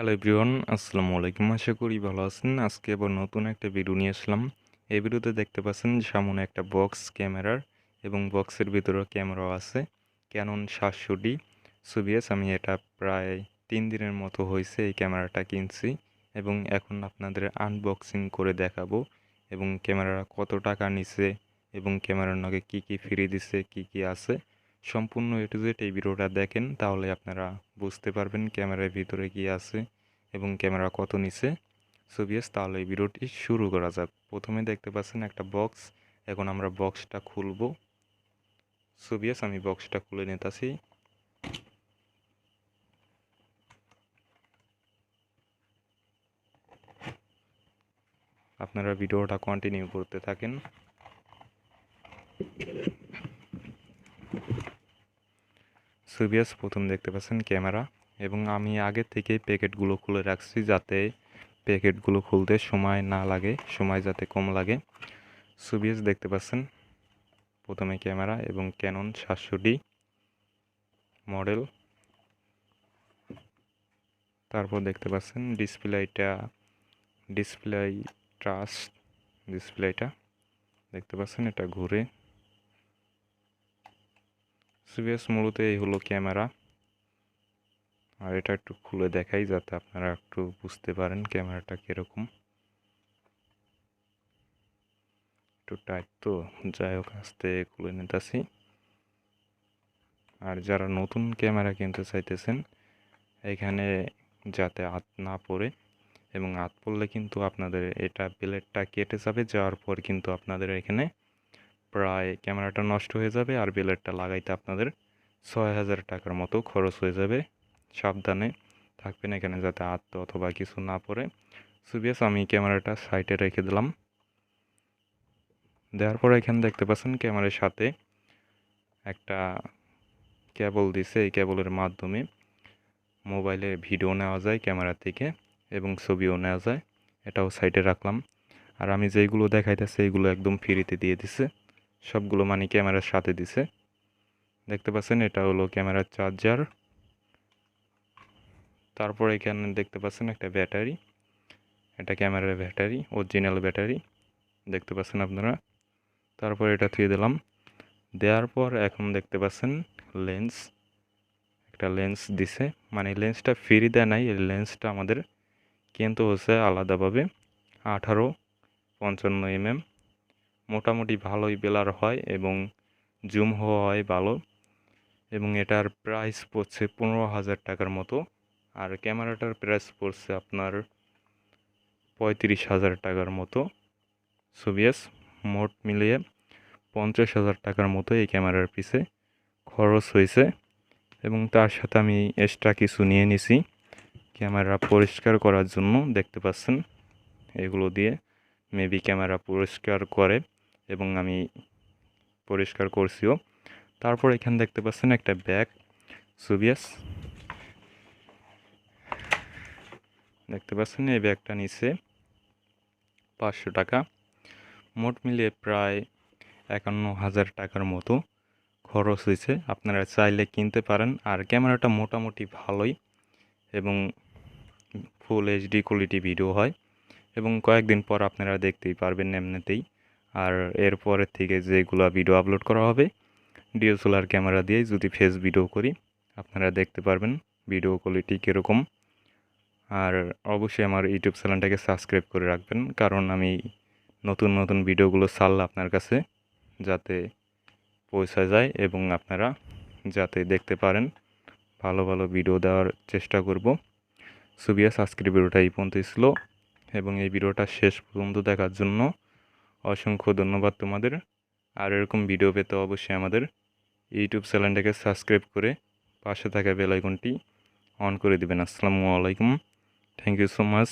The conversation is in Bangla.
হ্যালো এভরিওয়ান, আসসালামু আলাইকুম। আশা করি ভালো আছেন। আজকে আবার নতুন একটা ভিডিও নিয়ে আসলাম। এই ভিডিওতে দেখতে পাচ্ছেন সামনে একটা বক্স ক্যামেরার এবং বক্সের ভিতরেও ক্যামেরাও আছে। ক্যানন 700D সুবিএস। আমি এটা প্রায় 3 দিনের মতো হয়েছে এই ক্যামেরাটা কিনছি এবং এখন আপনাদের আনবক্সিং করে দেখাবো এবং ক্যামেরা কত টাকা নিছে এবং ক্যামেরার নগে কি কি ফ্রি দিছে, কি কি আছে, সম্পূর্ণ এ টু জেড এই ভিডিওটা দেখেন, তাহলে আপনারা বুঝতে পারবেন ক্যামেরার ভিতরে কি আছে এবং ক্যামেরা কত নিছে। সো ভিউয়ার্স, তাহলে এই ভিডিওটি শুরু করা যাক। প্রথমে দেখতে পাচ্ছেন একটা বক্স। এখন আমরা বক্সটা খুলবো। সো ভিউয়ার্স, আমি বক্সটা খুলে নিতেছি। আপনারা ভিডিওটা কন্টিনিউ করতে থাকেন। সো ভিউয়ার্স, প্রথম দেখতে পাচ্ছেন ক্যামেরা এবং আমি আগে থেকে প্যাকেটগুলো খুলে রাখছি যাতে প্যাকেটগুলো খুলতে সময় না লাগে, সময় যাতে কম লাগে। সো ভিউয়ার্স, দেখতে পাচ্ছেন প্রথমে ক্যামেরা এবং ক্যানন 700D মডেল। তারপর দেখতে পাচ্ছেন ডিসপ্লে ট্রাস ডিসপ্লেটা দেখতে পাচ্ছেন, এটা ঘুরে। সিবিএস মূলত এই হলো ক্যামেরা। আর এটা একটু খুলে দেখাই যাতে আপনারা একটু বুঝতে পারেন ক্যামেরাটা কিরকম। একটু টাইট তো, যাই হোক আস্তে খুলে নিতেছি। আর যারা নতুন ক্যামেরা কিনতে চাইতেছেন, এখানে যাতে হাত না পড়ে, এবং হাত পড়লে কিন্তু আপনাদের এটা ব্লেডটা কেটে যাওয়ার পর কিন্তু আপনাদের এখানে প্রায় ক্যামেরাটা নষ্ট হয়ে যাবে আর ব্লেডটা লাগাইতে আপনাদের ৬,০০০ টাকার মতো খরচ হয়ে যাবে। সাবধানে থাকবেন এখানে যাতে হাত অথবা কিছু না পড়ে। সুবিয়াস, আমি ক্যামেরাটা সাইডে রেখে দিলাম। দেওয়ার পর এখানে দেখতে পাচ্ছেন ক্যামেরার সাথে একটা কেবল দিছে। এই কেবলের মাধ্যমে মোবাইলে ভিডিও নেওয়া যায় ক্যামেরা থেকে এবং ছবিও নেওয়া যায়। এটাও সাইডে রাখলাম। আর আমি যেইগুলো দেখাইতেছি এইগুলো একদম ফ্রিতে দিয়ে দিছে, সবগুলো মানে ক্যামেরার সাথে দিছে। দেখতে পাচ্ছেন এটা হলো ক্যামেরার চার্জার। তারপর এখানে দেখতে পাচ্ছেন একটা ব্যাটারি, এটা ক্যামেরার ব্যাটারি, অরিজিনাল ব্যাটারি দেখতে পাচ্ছেন আপনারা। তারপর এটা থুয়ে দিলাম। দেওয়ার পর এখন দেখতে পাচ্ছেন লেন্স, একটা লেন্স দিছে, মানে লেন্সটা ফ্রি দেয় নাই, এই লেন্সটা আমাদের কিন্তু হচ্ছে আলাদাভাবে 18-55 mm। মোটামুটি ভালোই বেলার হয় এবং জুম হয় ভালো, এবং এটার প্রাইস পড়ছে 15,000 টাকার মতো। আর ক্যামেরাটার প্রাইস পড়ছে আপনার 35,000 টাকার মতো। সোভিয়াস, মোট মিলিয়ে 50,000 টাকার মতো এই ক্যামেরার পিছে খরচ হয়েছে। এবং তার সাথে আমি এক্সট্রা কিছু নিয়ে নিছি ক্যামেরা পরিষ্কার করার জন্য। দেখতে পাচ্ছেন এগুলো দিয়ে মেবি ক্যামেরা পরিষ্কার করে এবং আমি পরিষ্কার করছিও। তারপর এখানে দেখতে পাচ্ছেন একটা ব্যাগ সোভিয়াস, দেখতে পাচ্ছেন এই ব্যাগটা নিচে 500 টাকা। মোট মিলিয়ে প্রায় 51,000 টাকার মতো খরচ হয়েছে। আপনারা চাইলে কিনতে পারেন। আর ক্যামেরাটা মোটামুটি ভালোই এবং ফুল এইচডি কোয়ালিটি ভিডিও হয় এবং কয়েকদিন পর আপনারা দেখতেই পারবেন এমনিতেই। আর এরপরের থেকে যেগুলো ভিডিও আপলোড করা হবে ডিএসএলআর ক্যামেরা দিয়েই যদি ফেস ভিডিও করি, আপনারা দেখতে পারবেন ভিডিও কোয়ালিটি কীরকম। আর অবশ্যই আমার ইউটিউব চ্যানেলটাকে সাবস্ক্রাইব করে রাখবেন, কারণ আমি নতুন নতুন ভিডিওগুলো ছাড়লে আপনার কাছে যাতে পৌঁছা যায় এবং আপনারা যাতে দেখতে পারেন। ভালো ভালো ভিডিও দেওয়ার চেষ্টা করব। সুবিয়াস, আজকের ভিডিওটা এই পর্যন্তই ছিল এবং এই ভিডিওটা শেষ পর্যন্ত দেখার জন্য অসংখ্য ধন্যবাদ তোমাদের। আর এরকম ভিডিও পেতে অবশ্যই আমাদের ইউটিউব চ্যানেলটাকে সাবস্ক্রাইব করে পাশে থাকা বেল আইকনটি অন করে দিবেন। আসসালামু আলাইকুম, থ্যাংক ইউ সো মাচ।